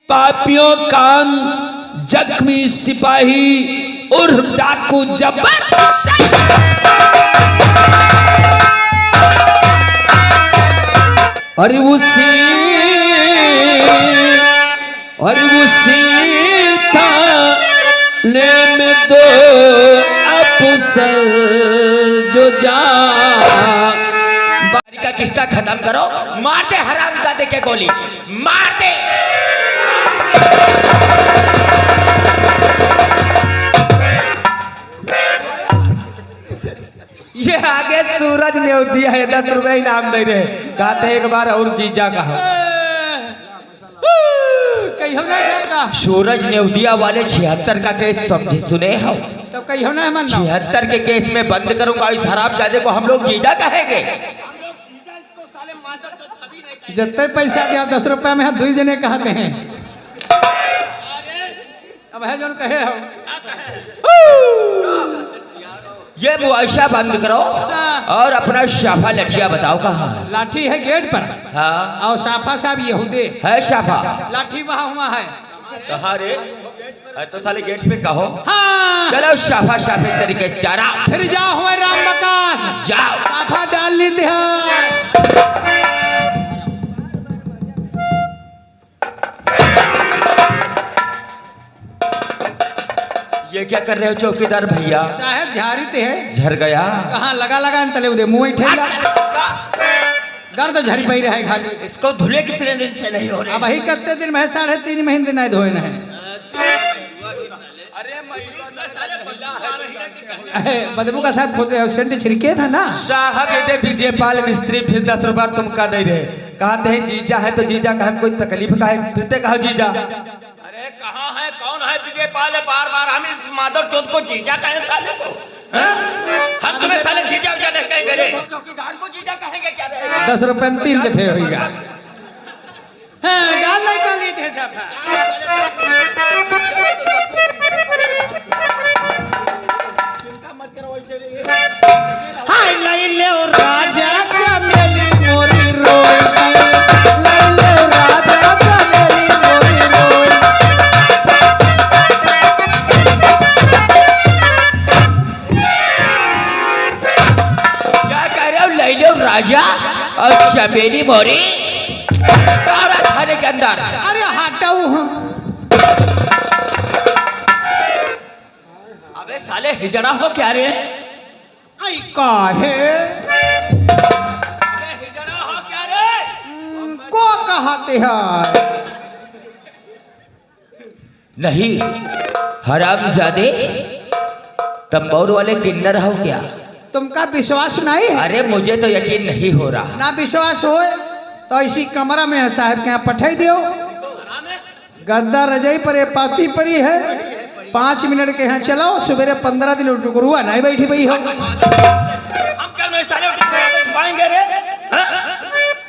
पापियों कान जख्मी सिपाही उर्फ डाकू जब्बर और उसी थाने में दो अफसर जो जा का किस्सा खत्म करो। मारते हरामजादे के गोली मारते। ये आगे सूरज ने दिया है 10 रुपए इनाम दे रहे। कहते एक बार और जीजा कहा सूरज नेवदिया वाले 76 का केस समझे सुने हो तो कही हो ना 76 के केस में बंद करूंगा। इस हरामजादे को हम लोग जीजा कहेंगे। जितने पैसा दिया 10 रुपया में 2 जने कहते हैं। अब है जो कहे हो ये मुआयशा बंद करो और अपना शाफा लठिया बताओ कहाँ है। लाठी है गेट पर। हाँ और साफा साहब यहूदी है शाफा। लाठी वहाँ हुआ है कहाँ रे? तो साले गेट पे कहो। हाँ चलो शाफा शाफे तरीके से डारा फिर जाओ हुए राम बकास जाओ साफा डाल लेते हैं। ये क्या कर रहे हो चौकीदार भैया? साहब झारीते है। झर गया कहाँ लगा तले उदे मुँह ठेला गर्द झरी पई रहे खाली। इसको धुले कितने दिन से नहीं हो रहे? अब वही कितने दिन में 3.5 महीने नहीं धोए न है। बदबू का साहब खोजे सेंट छिड़के ना साहब ये विजयपाल मिस्त्री फिर 10 रुपया तुम का दे रहे। कहते हैं जीजा है तो जीजा का हम कोई तकलीफ का है फिर कहो जीजा। अरे कहाँ है कौन है विजयपाल? बार बार हम इस माधव चौथ को जीजा कहें साले को। हम तुम्हें साले जीजा उजाने कहेंगे रे। चौकीदार को जीजा कहेंगे क्या रहेगा? 10 रुपये में 3 दफे होगा। हाँ गाल नहीं कर ली थे सब। हाय लाई ले राजा चमेली मोरी रोई लाई ले राजा चमेली मोरी रोई। क्या कह रहे हो? लैलो राजा और चमेली मोरी तारा थाने के अंदर। अरे हटाओ अबे साले हिजड़ा हो क्या रे? आई काहे हिजड़ा हो क्या रे? को कहते हैं? नहीं हरामजादे तंबौर वाले किन्नर हो क्या? तुमका विश्वास नहीं है? अरे मुझे तो यकीन नहीं हो रहा। ना विश्वास हो तो इसी कमरा में है साहब के यहाँ पठाई दियो। गद्दा रजाई पर ये पाती परी है 5 मिनट के यहाँ चलाओ। सवेरे 15 दिन टुकरुआ नहीं बैठी भाई हो। हम क्या नहीं साले बैठ पाएंगे रे?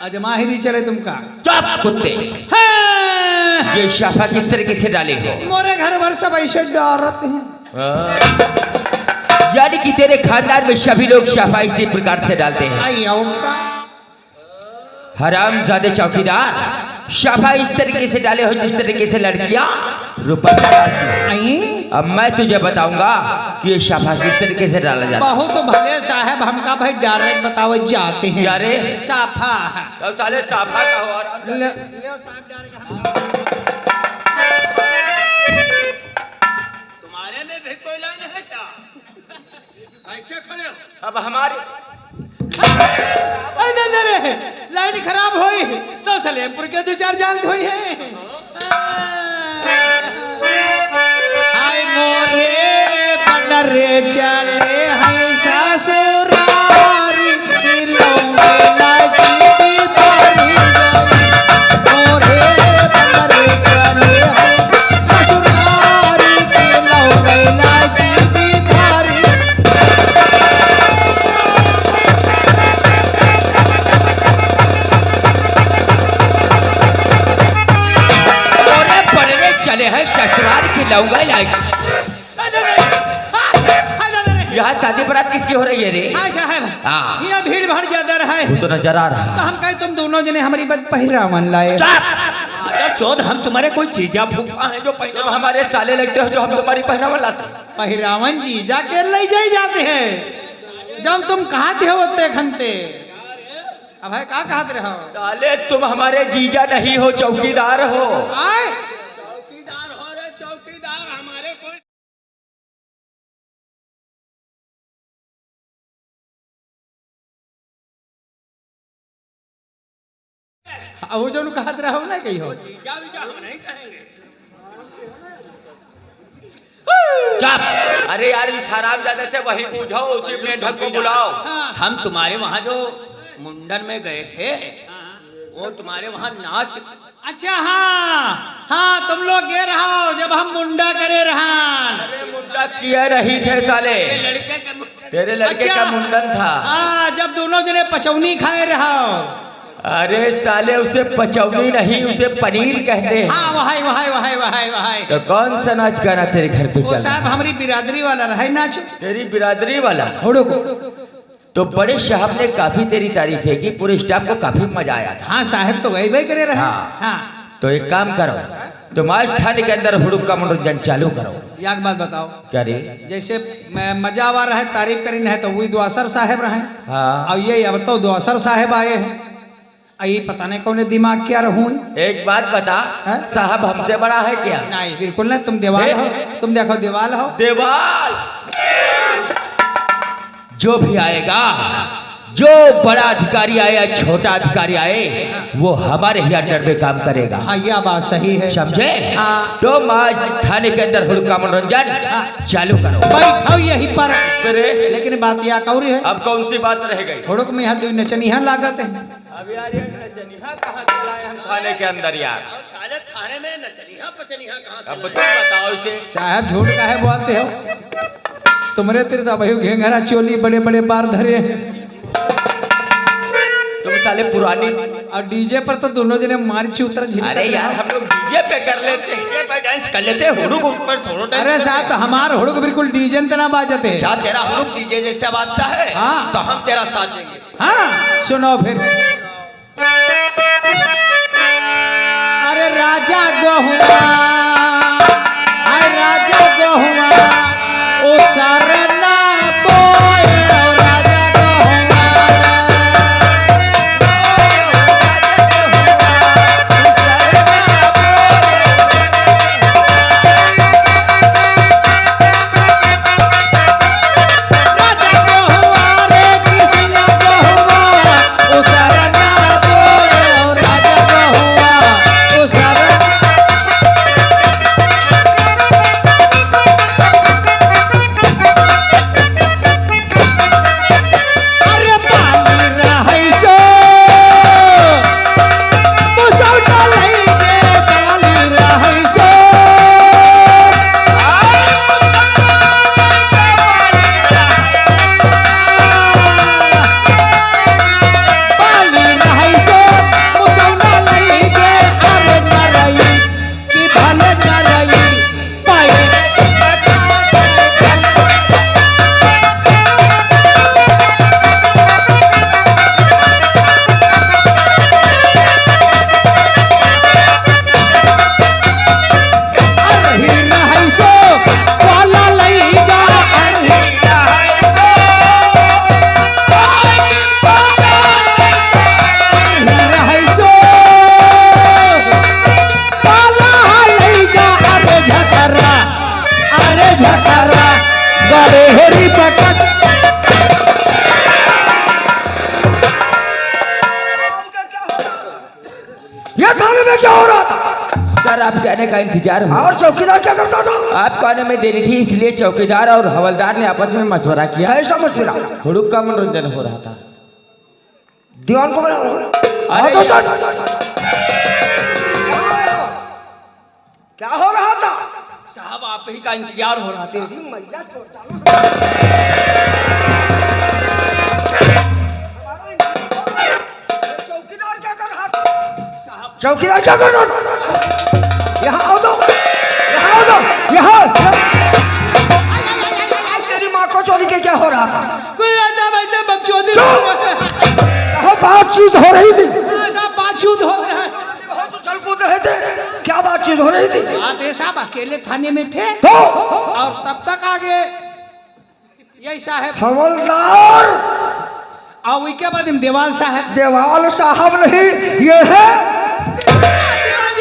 अजमा ही नहीं चले तुमका। चुप कुत्ते। हाँ। ये शाफा किस तरीके से डाले हो? मोरे घर भर सब ऐसे डरते हैं। यानी कि तेरे खानदान में सभी लोग शाफा इसी प्रकार से डालते हैं। हरामजादे चौकीदार शाफा इस तरीके से डाले हो जिस तरीके से लड़कियां रुपया डालती हैं। अब मैं तुझे बताऊंगा कि ये शाफा किस तरीके से डाला जाता है। बहुत भले साहब हमका भाई डायरेक्ट बतावे जाते हैं। क्या रे? साफा तो साले साफा का हो ले साहब डायरेक्ट। तुम्हारे में भी कोई लाइन है क्या? ऐसे खड़े हो? अब हमारे लाइन खराब हुई तो सलेमपुर के 2-4 जान हुई है। हाय मोरे बनरे चले हैं ससुराल की लौंगे नाची बितारी मोरे बनरे चले हैं ससुराल की लौंगे नाची बितारी। चले हैं ससुराल की लौंगा लाइक। यहाँ शादी बारात किसकी हो रही है रे? हाँ साहब हाँ। यहाँ भीड़ भाड़ ज्यादा रहा है तो नजर आ रहा तो हम कहे तुम दोनों जने हमारी बात पहिरा मन लाए। माधव चौध हम तुम्हारे कोई जीजा फूफा हैं जो तुम पहले हमारे साले लगते हो जो हम तुम्हारी पहनावा लाते। पहिरावन जी जाके ले जाई जाते हैं जब तुम कहते हो होते खनते। अब है का कहते रहो साले तुम हमारे जीजा नहीं हो, चौकीदार हो। आए चौकीदार हो रे चौकीदार हमारे कोई अब वो जो कहते रहो ना कही हो जीजा वीजा हम नहीं कहेंगे। चुप। अरे यार इस हरामजादे से वही पूछो, उसी मेंढक को बुलाओ। हम तुम्हारे वहाँ जो मुंडन में गए थे वो तुम्हारे वहाँ नाच। अच्छा हाँ हाँ तुम लोग गे रहो जब हम मुंडा करे रहान। अरे मुंडा किया रही थे साले, लड़के का तेरे लड़के का मुंडन था। हाँ जब दोनों जने पचौनी खाए रहो। अरे साले उसे पचौनी नहीं, उसे पनीर कहते हैं। हाँ वहाई वहाई वहाई वहाई वहाई तो कौन सा नाच गाना तेरे घर पे वो चल? साहब हमारी बिरादरी वाला रहा नाचो। तेरी बिरादरी वाला? हुड़ुक। तो बड़े साहब ने काफी तेरी तारीफ है कि पूरे स्टाफ को काफी मजा आया था। हाँ साहब तो गए करे रहे। हाँ। हाँ तो एक काम करो, तुम आज थाने के अंदर हुड़ुक का मनोरंजन चालू करो। एक बात बताओ, क्या रे? जैसे मजा आवा रहा है तारीफ करी है तो वही दुआसर साहब रहे। हाँ। अब ये अब तो दुआसर साहब आए हैं, आई पता नहीं कौन दिमाग क्या रहूं। एक बात बता, हाँ? साहब हमसे बड़ा है क्या? नहीं बिल्कुल नहीं, तुम दीवाल हो, तुम देखो दीवाल हो। देवाल जो भी आएगा, जो बड़ा अधिकारी आए या छोटा अधिकारी आए, वो हमारे ही अंडर में काम करेगा। हाँ यह बात सही है। समझे? हाँ। तो आज थाने के अंदर हुड़ुक का मनोरंजन चालू करो। बैठो यहीं पर। अरे लेकिन बात यह कौरी है, अब कौन सी बात रह गई? हुड़ुक में यहाँ दो नचनिया लागत है। अब यार ये नचनिया कहाँ से लाए हम थाने के अंदर यार? साले थाने में नचनिया पचनिया कहाँ से अब तुम बताओ इसे। साहब झूठ का है बोलते हो, तुम्हारे तेरे तो भाई घेंघरा चोली बड़े बड़े बार धरे हैं। तुम साले पुरानी। और डीजे पर तो दोनों जने मार्च उतर झिलक अरे यार हम लोग डीजे पे कर लेते हैं, पे डांस कर लेते हैं, हुड़ुक ऊपर थोड़ा डांस। अरे साहब तो हमार हुड़ुक बिल्कुल डीजे तना बाजते है। क्या तेरा हुड़ुक डीजे जैसा बाजता है? हाँ। तो हम तेरा साथ देंगे। हाँ सुनो फिर। अरे राजा गोहुआ, अरे राजा गोहुआ, ओ सरना बोए राजा गोहुआ। राजा गोहुआ रे किसिया गोहुआ, ओ सरना बोए राजा गोहुआ, ओ सरना। अरे बाली रहै सो मुसौटा लइके बाली रहै सो। बाली रहै सो मुसौटा लइके अरे नरई कि भले नरई पाए। अरही रहै सो वाला लइगा अरही रहै सो। अरही रहै सो वाला लइगा अरे झकरा, अरे झकरा गरे हेरी पटक। ये थाने में क्या हो रहा था? सर आपके आने का इंतजार हुआ। और चौकीदार क्या करता था? आपको आने में देरी थी, इसलिए चौकीदार और हवलदार ने आपस में मशवरा किया। ऐसा मशवरा? हुड़ुक का मनोरंजन हो रहा था। दीवान को बुलाओ। अरे तो सर क्या हो रहा था? साहब आप ही का इंतजार हो रहा था। चौकीदार क्या कर रहा था? चौकीदार क्या कर रहा था? यहाँ आओ तो, यहाँ आओ तो, यहाँ। तेरी माँ को चोरी के क्या हो रहा था? कोई राजा वैसे बकचोदी बातचीत हो रही थी। बातचीत हो रहा है। बहुत उछल कूद रहे थे। बातें हो रही थी। बात है साहब अकेले थाने में थे तो और तब तक आगे यही साहब हवलदार और उसके बाद हम देवाल साहब देवाल साहब नहीं, ये है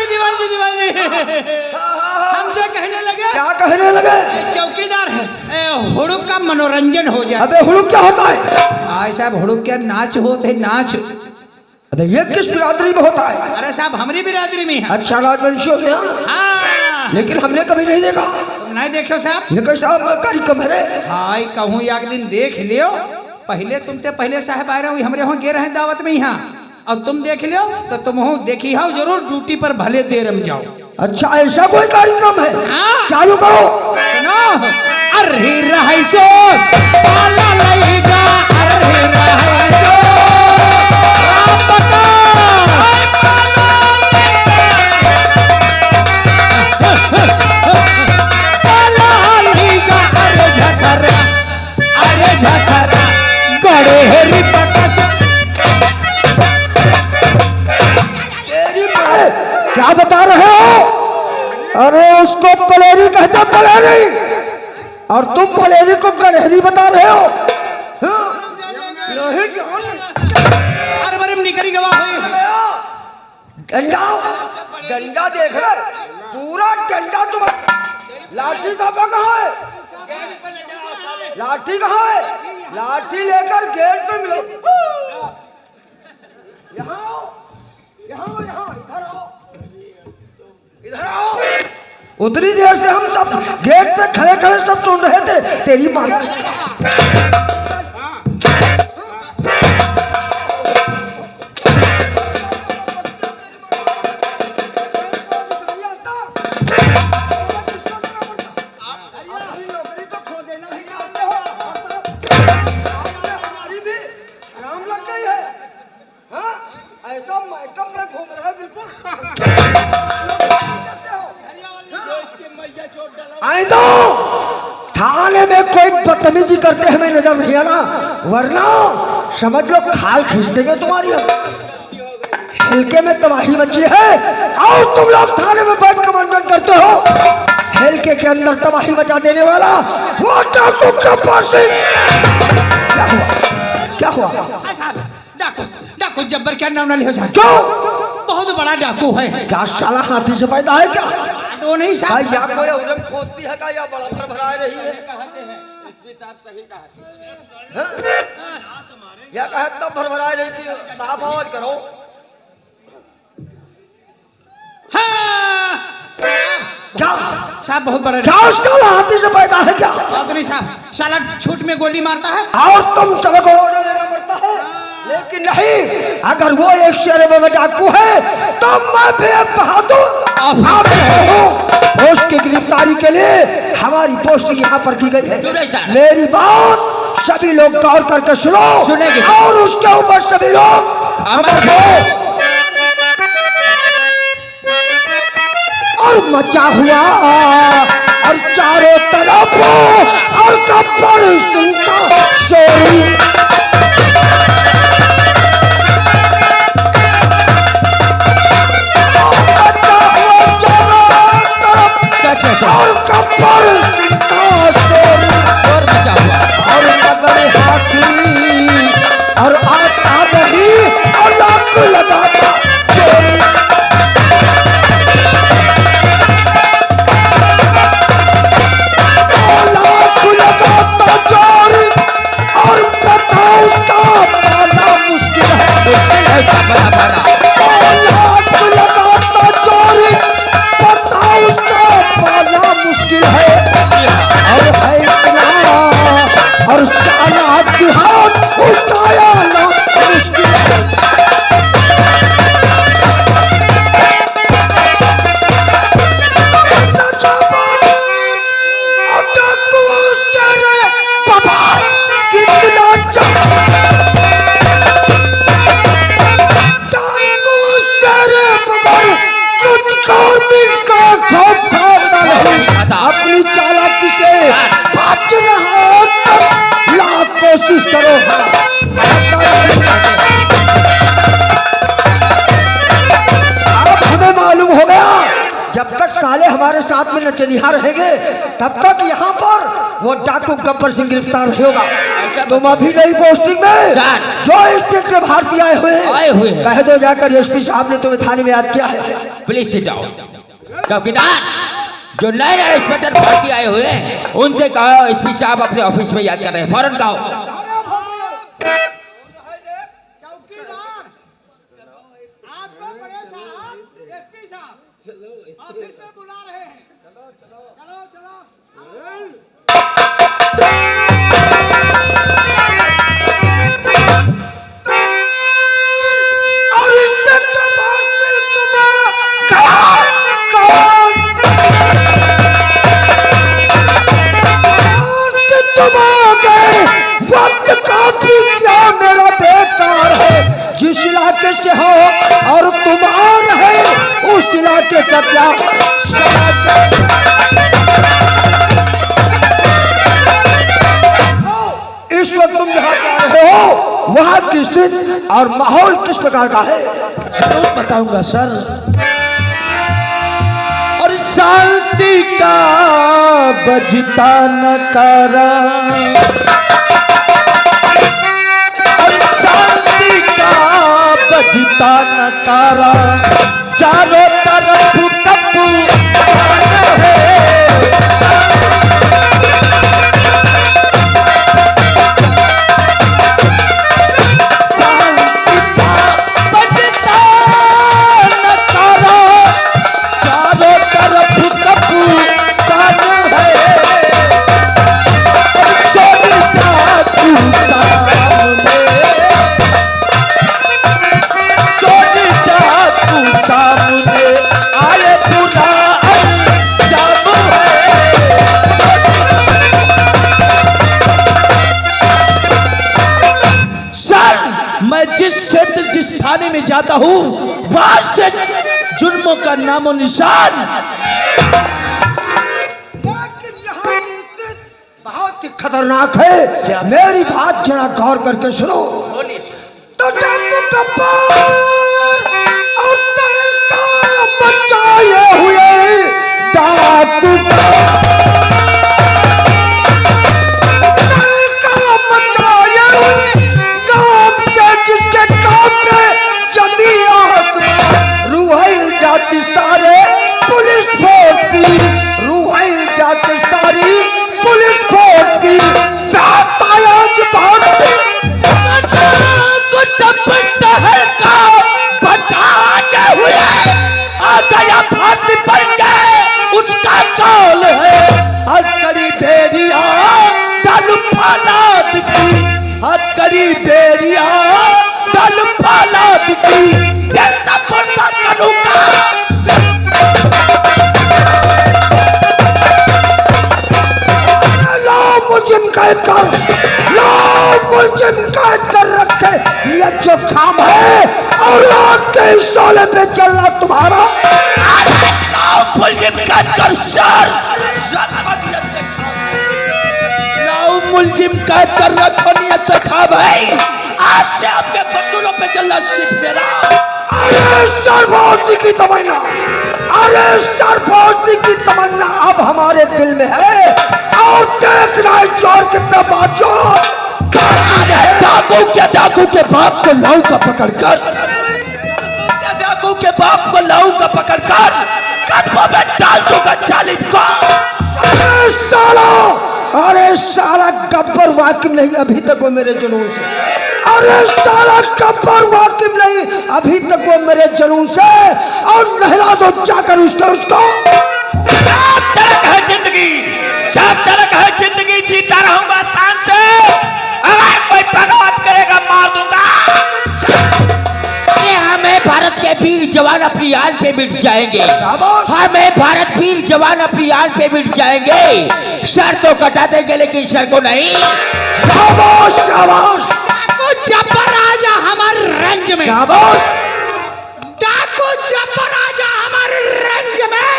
दीवान जी हमसे कहने लगे क्या कहने लगे? चौकीदार है हुड़ुक का मनोरंजन हो जाए। अबे हुड़ुक क्या होता है? आए साहब हुड़ुक क्या नाच होते नाच। अबे ये किस बिरादरी में होता है? अरे साहब हमारी बिरादरी में है। अच्छा राजवंशियों में हाँ। हाँ लेकिन हमने कभी नहीं देखा। तुम नहीं देखो साहब? ये कैसा कार्यक्रम है रे? हाय कहूँ एक दिन देख लियो। पहले तुमते पहले साहब आ रहे हो हमारे वहाँ गे रहे दावत में यहाँ और तुम देख लियो तो तुम हो देखी हो जरूर ड्यूटी पर भले देर में जाओ। अच्छा ऐसा कोई कार्यक्रम है? हाँ। चालू करो। सुनो अरे रहाइसो पाला लईगा अरे रहाइसो राम बका पाला लईगा अरे झखरा गड़े हेरी पता तेरी माँ, क्या बता रहे हो? अरे उसको कलेरी कहते हैं, कलेरी, और तुम कलेरी को गलेरी बता रहे हो? हाँ? यही अरे बड़े निकली गवाह हुई। डंडा डंडा देख रहे, पूरा डंडा तुम्हारा। लाठी कहाँ है? लाठी कहाँ है? लाठी लेकर गेट पे मिलो। यहाँ आओ, यहाँ इधर आओ, इधर आओ। उतनी देर से हम सब गेट पे खड़े खड़े सब सुन रहे थे तेरी माँ। ऐसा मैकअप में घूम रहा है बिल्कुल। आई दो थाने में कोई बदतमीजी करते हमें नजर नहीं आना, वरना समझ लो खाल खींच देंगे तुम्हारी। हल्के में तबाही मची है और तुम लोग थाने में बैठ कमांडन करते हो। हल्के के अंदर तबाही मचा देने वाला वो डाकू गब्बर सिंह। क्या हुआ? डाकू जब्बर क्या नाम ना लियो साहब? क्यों? बहुत बड़ा डाकू है। क्या साला हाथी से पैदा है क्या? दो नहीं साहब। या कोई उलम खोदती है का या बड़ा भरभरा रही है? हाँ? या कहे तब भरभरा रही थी, साफ आवाज करो। हाँ। क्या साहब बहुत बड़ा क्या साला हाथी से पैदा है क्या? बात नहीं साहब, साला छूट में गोली मारता है और तुम सबको ऑर्डर देना पड़ता है। लेकिन नहीं, अगर वो एक शेर में डाकू है तो मैं भी एक बहादुर हूँ। उसकी गिरफ्तारी के लिए हमारी पोस्टिंग यहाँ पर की गई है। मेरी बात सभी लोग गौर करके सुनो, सुनेंगे। और उसके ऊपर सभी लोग अमर हो। और मचा हुआ और चारों तरफ और गब्बर सिंह का शोर। और गब्बर सिंह का शोर मचा हुआ और मगर हाथी और आता नहीं और लाख लगाता और बताओ हमारे साथ में नचनिया रहेंगे तब तक यहाँ पर वो डाकू गब्बर सिंह गिरफ्तार होगा। तुम अभी नहीं पोस्टिंग में जो इंस्पेक्टर भारतीय आए हुए हैं कह दो जाकर एसपी साहब ने तुम्हें थाने में याद किया है। Please sit down. चौकीदार, जो नए नए इंस्पेक्टर भारतीय आए हुए हैं उनसे कहो एसपी साहब अपने ऑफिस में याद कर रहे हैं, फौरन कहो। ऑफिस में बुला रहे हैं। चलो चलो और इंस्पेक्टर भारती तुम आ गए। वक्त काफी क्या मेरा बेकार है। जिस इलाके से हो और तुम आ रहे उस इलाके का क्या इस वक्त तुम जहाँ जा रहे हो वहाँ की स्थिति और माहौल किस प्रकार का है? जरूर बताऊंगा सर। और शांति का बजता नकारा, और शांति का बजता नकारा, चारों तरफ कपू है। जिस क्षेत्र जिस थाने में जाता हूँ वहां से जुर्मों का नामो निशान। लेकिन यहाँ की स्थिति बहुत ही खतरनाक है। मेरी बात जरा गौर करके सुनो। तो डाकू गब्बर और तहलका मचाए हुए डाकू जिसके काम में जमीयत रूहाइल जाती सारे पुलिस फोर्स की, रूहाइल जाती सारी पुलिस फोर्स की तायाज भारती कुछ हल्का बचाए हुए आ गया भारती बन गए उसका कौल है। हथकड़ी बेरिया डालू फौलाद की, हथकड़ी बेरिया डालू फौलाद की, जलता पड़ता करूंगा। लो मुझे कैद कर, लो मुझे कैद कर रखे। ये जो काम है और आग के शोले पे चलना तुम्हारा। अरे लो मुलजिम कैद कर सर, मुलजिम कैद कर रखो नियत खा भाई। आज से आपके फसूलों पे चलना सीख मेरा। अरे सरफौजी की तमन्ना, अरे सरफौजी की तमन्ना अब हमारे दिल में है और देखना है चोर कितना बाचोर। डाकू के बाप को लाऊ का पकड़कर, डाकू के बाप को लाऊ का पकड़कर कदमों में डाल दूंगा जालिम को। अरे साला, अरे साला गब्बर वाकिफ नहीं अभी तक वो मेरे जुनून से। अरे साला गब्बर वाकिफ नहीं अभी तक वो मेरे जुनून से। और नहला दो जाकर उसको। तलक है जिंदगी, सब तलक है जिंदगी, जीता रहूंगा शान से। अगर कोई बगावत करेगा मार दूंगा। हमें भारत के वीर जवान अपनी आल पे मिट जाएंगे। हमें भारत वीर जवान अपनी आल पे मिट जाएंगे। सर तो कटा देंगे लेकिन सर को नहीं। शाबाश शाबाश। डाकू जब्बर राजा हमारे रंज में, शाबाश। डाकू जब्बर राजा हमारे रंज में।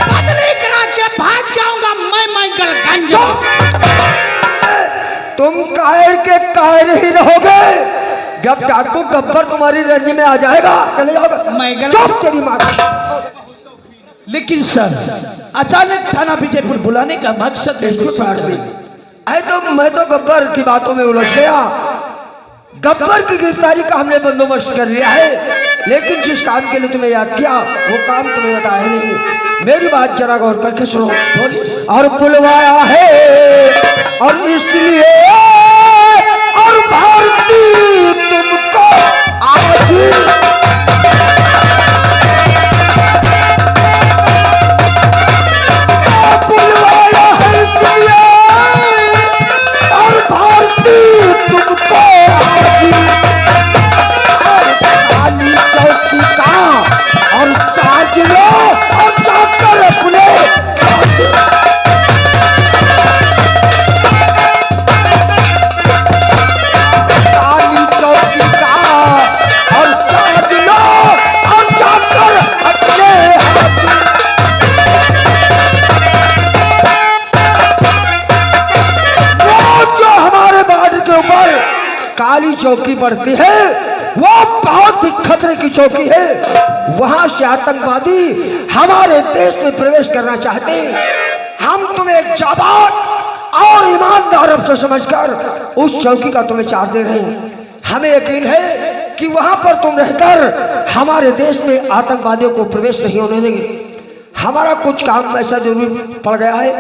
बदली करा के भाग जाऊंगा मैं गंज। तुम कायर के कायर ही रहोगे। जब डाकू गब्बर तुम्हारी रंज में आ जाएगा चले जाओगे। मैं चुप तेरी माँ। लेकिन सर अचानक थाना विजयपुर बुलाने का मकसद अरे तो मैं तो गब्बर की बातों में उलझ गया। गब्बर की गिरफ्तारी का हमने बंदोबस्त कर लिया है, लेकिन जिस काम के लिए तुम्हें याद किया वो काम तुम्हें बताया नहीं। मेरी बात जरा गौर करके सुनो। और बुलवाया है और इसलिए और भारती तुमको आज बुलवाया है इसलिए और भारती तुमको आज और काली चौकी का और चार्ज लो और जाकर अपने काली चौकी का और चार्ज लो और जाकर अपने वो जो हमारे बॉर्डर के ऊपर काली चौकी पड़ती है वो बहुत ही खतरे की चौकी है। वहां से आतंकवादी हमारे देश में प्रवेश करना चाहते हैं। हम तुम्हें एक जाबाज और ईमानदार अफसर समझकर उस चौकी का तुम्हें चार्ज दे रहे हैं। हमें यकीन है कि वहां पर तुम रहकर हमारे देश में आतंकवादियों को प्रवेश नहीं होने देंगे। हमारा कुछ काम ऐसा जरूरी पड़ गया है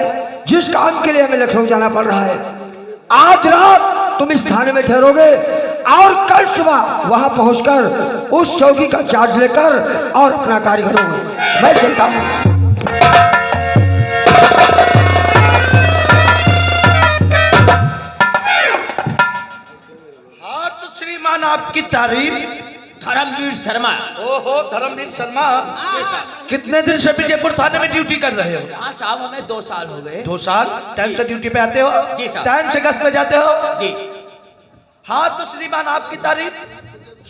जिस काम के लिए हमें लखनऊ जाना पड़ रहा है। आज रात तुम इस थाने में ठहरोगे और कल सुबह वहां पहुंचकर उस चौकी का चार्ज लेकर और अपना कार्य करोगे। मैं चलता हूं। हाँ तो श्रीमान आपकी तारीफ। धर्मवीर शर्मा। ओहो धर्मवीर शर्मा, कितने दिन से विजयपुर थाने में ड्यूटी कर रहे हो? हाँ साहब हमें 2 साल हो गए। 2 साल? टाइम से ड्यूटी पे आते हो? जी साहब। टाइम से गश्त पे जाते हो? जी। हाँ तो श्रीमान आपकी तारीफ।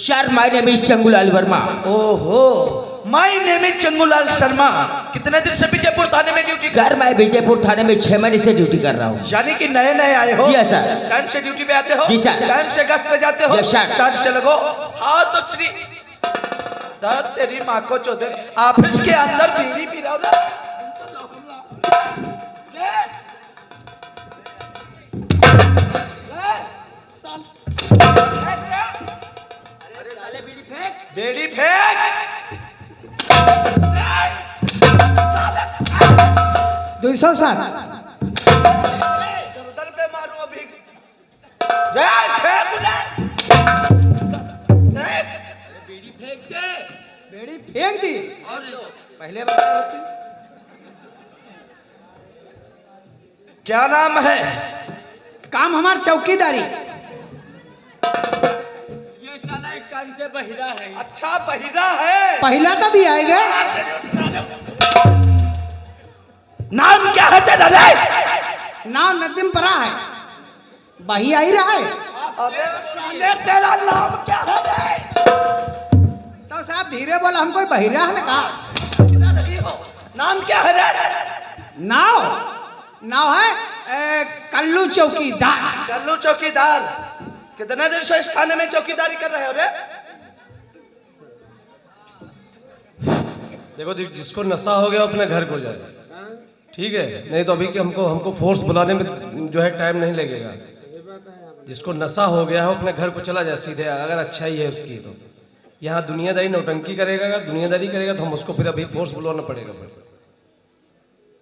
Sir my name is Changulal Verma. ओहो my name is Changulal Sharma. कितने दिन से विजयपुर थाने में ड्यूटी? सर मैं विजयपुर थाने में 6 महीने से ड्यूटी कर रहा हूँ। यानी कि नए नए आए हो? जी सर। टाइम से ड्यूटी पे आते हो? जी सर। टाइम से गश्त पे जाते हो? Yes sir. सर से लगो। हाँ तो श्री तेरी माँ को चौधरी ऑफिस के अंदर बीड़ी पी रहा हूँ ना। बेड़ी फेंक। 207 गर्दन पे मारूं अभी। जय फेंक दे। बेड़ी फेंक दे। बेड़ी फेंक दी और पहले बता होती। क्या नाम है? काम हमार चौकीदारी। ये साला एक कान से बहिरा है। अच्छा बहिरा है। पहला का भी आएगा। नाम क्या है तेरा रे? नाम नदीम परा है। बही आई रहा है। अबे साले तेरा नाम क्या है रे? तो साहब धीरे बोला, हमको बहिरा है ना कहा। नहीं हो। नाम क्या है रे? नाव नाव है कल्लू चौकीदार। कल्लू चौकीदार। कितने दिन से इस थाने में चौकीदारी कर रहे हो रे? देखो जिसको नशा हो गया अपने घर को जाए, ठीक है? नहीं तो अभी के हमको फोर्स बुलाने में जो है टाइम नहीं लगेगा। जिसको नशा हो गया है अपने घर को चला जाए सीधे, अगर अच्छा ही है उसकी। तो यहाँ दुनियादारी नौटंकी करेगा, दुनियादारी करेगा तो हम उसको फिर अभी फोर्स बुलाना पड़ेगा फिर।